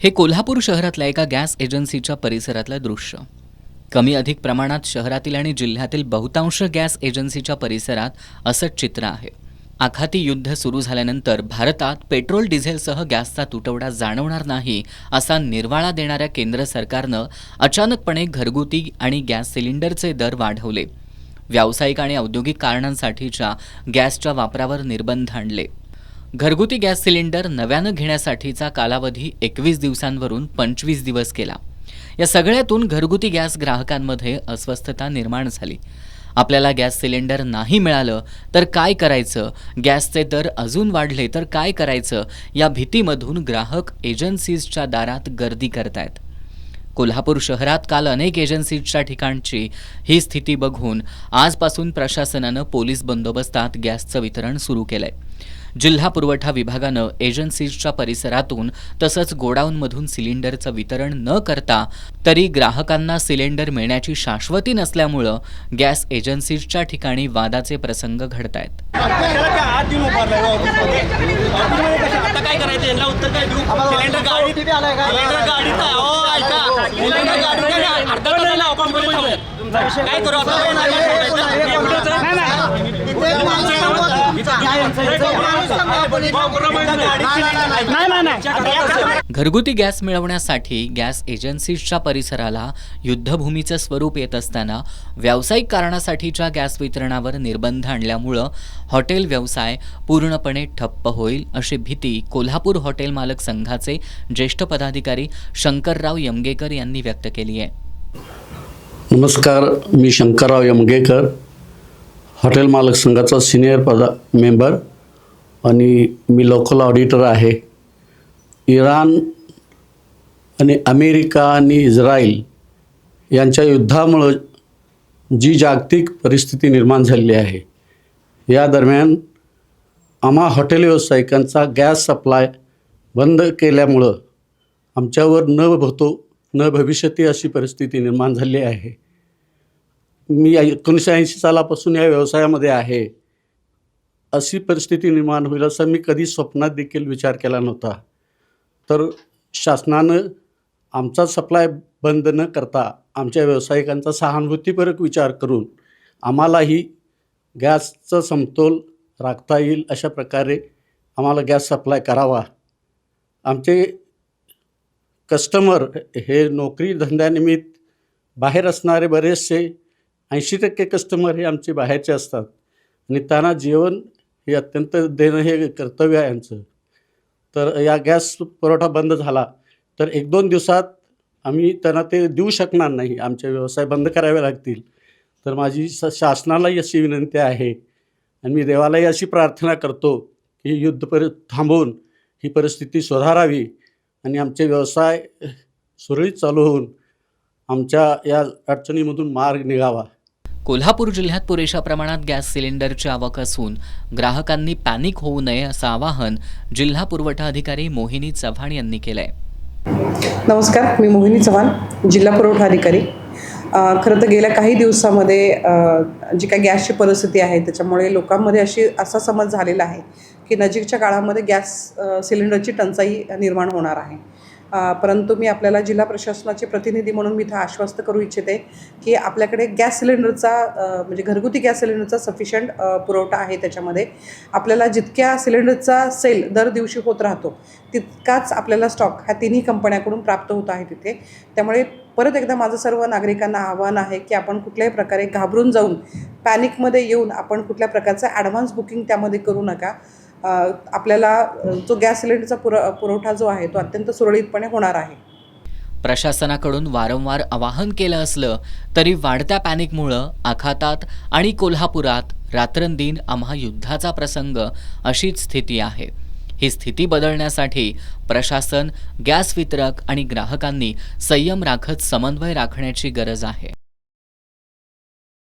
हे कोल्हापूर शहरातल्या एका गॅस एजन्सीच्या परिसरातलं दृश्य. कमी अधिक प्रमाणात शहरातील आणि जिल्ह्यातील बहुतांश गॅस एजन्सीच्या परिसरात असंच चित्र आहे. आखाती युद्ध सुरू झाल्यानंतर भारतात पेट्रोल डिझेलसह गॅसचा तुटवडा जाणवणार नाही असा निर्वाळा देणाऱ्या केंद्र सरकारनं अचानकपणे घरगुती आणि गॅस सिलेंडरचे दर वाढवले. व्यावसायिक आणि औद्योगिक कारणांसाठीच्या गॅसच्या वापरावर निर्बंध आणले. घरगुती गॅस सिलेंडर नव्यानं घेण्यासाठीचा कालावधी 21 दिवसांवरून 25 दिवस केला. या सगळ्यातून घरगुती गॅस ग्राहकांमध्ये अस्वस्थता निर्माण झाली. आपल्याला गॅस सिलेंडर नाही मिळालं तर काय करायचं, गॅसचे दर अजून वाढले तर काय करायचं, या भीतीमधून ग्राहक एजन्सीजच्या दारात गर्दी करतायत. कोल्हापूर शहरात काल अनेक एजन्सीजच्या ठिकाणची ही स्थिती बघून आजपासून प्रशासनानं पोलीस बंदोबस्तात गॅसचं वितरण सुरू केलंय. जिल्हा पुरवठा विभागानं एजन्सीजच्या परिसरातून तसंच गोडाऊनमधून सिलेंडरचं वितरण न करता तरी ग्राहकांना सिलेंडर मिळण्याची शाश्वती नसल्यामुळं गॅस एजन्सीजच्या ठिकाणी वादाचे प्रसंग घडतायत. घरगुती गॅस मिळवण्यासाठी गॅस एजन्सीजच्या परिसराला युद्धभूमीचं स्वरूप येत असताना व्यावसायिक कारणासाठीच्या गॅस वितरणावर निर्बंध आणल्यामुळं हॉटेल व्यवसाय पूर्णपणे ठप्प होईल अशी भीती कोल्हापूर हॉटेल मालक संघाचे ज्येष्ठ पदाधिकारी शंकरराव यमगेकर यांनी व्यक्त केली आहे. नमस्कार, मी शंकरराव यमगेकर, हॉटेल मालक संघाचा सिनियर मेंबर आणि मी लोकल ऑडिटर आहे. इराण आणि अमेरिका आणि इस्रायल यांच्या युद्धामुळं जी जागतिक परिस्थिती निर्माण झालेली आहे, या दरम्यान आम्हा हॉटेल व्यावसायिकांचा गॅस सप्लाय बंद केल्यामुळं आमच्यावर न भूतो न भविष्यती अशी परिस्थिती निर्माण झाली आहे. मी 1980 सालापासून या व्यवसायामध्ये आहे. अशी परिस्थिती निर्माण होईल असं मी कधी स्वप्नात देखील विचार केला नव्हता. तर शासनानं आमचा सप्लाय बंद न करता आमच्या व्यावसायिकांचा सहानुभूतीपूर्वक विचार करून आम्हालाही गॅसचा समतोल राखता येईल अशा प्रकारे आम्हाला गॅस सप्लाय करावा. आमचे कस्टमर हे नोकरी धंद्यानिमित्त बाहेर असणारे बरेचसे 80% कस्टमर हे आमचे बाहेरचे असतात आणि त्यांना जेवण हे अत्यंत देणं हे कर्तव्य आहे यांचं. तर या गॅस पुरवठा बंद झाला तर 1-2 दिवसात आम्ही त्यांना ते देऊ शकणार नाही, आमचे व्यवसाय बंद करावे लागतील. तर माझी शासनालाही अशी विनंती आहे आणि मी देवालाही अशी प्रार्थना करतो की युद्ध थांबवून ही परिस्थिती सुधारावी आणि आमचे व्यवसाय सुरळीत चालू होऊन आमच्या या अडचणीमधून मार्ग निघावा. कोल्हापूर जिल्ह्यात पुरेशा प्रमाणात गॅस सिलेंडरची आवक असून ग्राहकांनी पॅनिक होऊ नये असं आवाहन जिल्हा पुरवठा अधिकारी मोहिनी चव्हाण यांनी केलंय. नमस्कार, मी मोहिनी चव्हाण, जिल्हा पुरवठा अधिकारी. खरं तर गेल्या काही दिवसामध्ये जी काही गॅसची परिस्थिती आहे त्याच्यामुळे लोकांमध्ये असा समज झालेला आहे की नजीकच्या काळामध्ये गॅस सिलेंडरची टंचाई निर्माण होणार आहे. परंतु मी आपल्याला जिल्हा प्रशासनाचे प्रतिनिधी म्हणून मी इथं आश्वस्त करू इच्छिते की आपल्याकडे गॅस सिलेंडरचा म्हणजे घरगुती गॅस सिलेंडरचा सफिशियंट पुरवठा आहे. त्याच्यामध्ये आपल्याला जितक्या सिलेंडरचा सेल दर दिवशी होत राहतो तितकाच आपल्याला स्टॉक ह्या तिन्ही कंपन्याकडून प्राप्त होत आहे तिथे. त्यामुळे परत एकदा माझं सर्व नागरिकांना आव्हान आहे की आपण कुठल्याही प्रकारे घाबरून जाऊन पॅनिकमध्ये येऊन आपण कुठल्या प्रकारचं ॲडव्हान्स बुकिंग त्यामध्ये करू नका. आपल्याला जो गॅस सिलेंडरचा पुरवठा जो आहे तो अत्यंत सुरळीतपणे होणार आहे. प्रशासनाकडून वारंवार आवाहन केलं असलं तरी वाढत्या पॅनिकमुळं आखातात आणि कोल्हापुरात रात्रंदिन आम्हा युद्धाचा प्रसंग अशीच स्थिती आहे. ही स्थिती बदलण्यासाठी प्रशासन, गॅस वितरक आणि ग्राहकांनी संयम राखत समन्वय राखण्याची गरज आहे.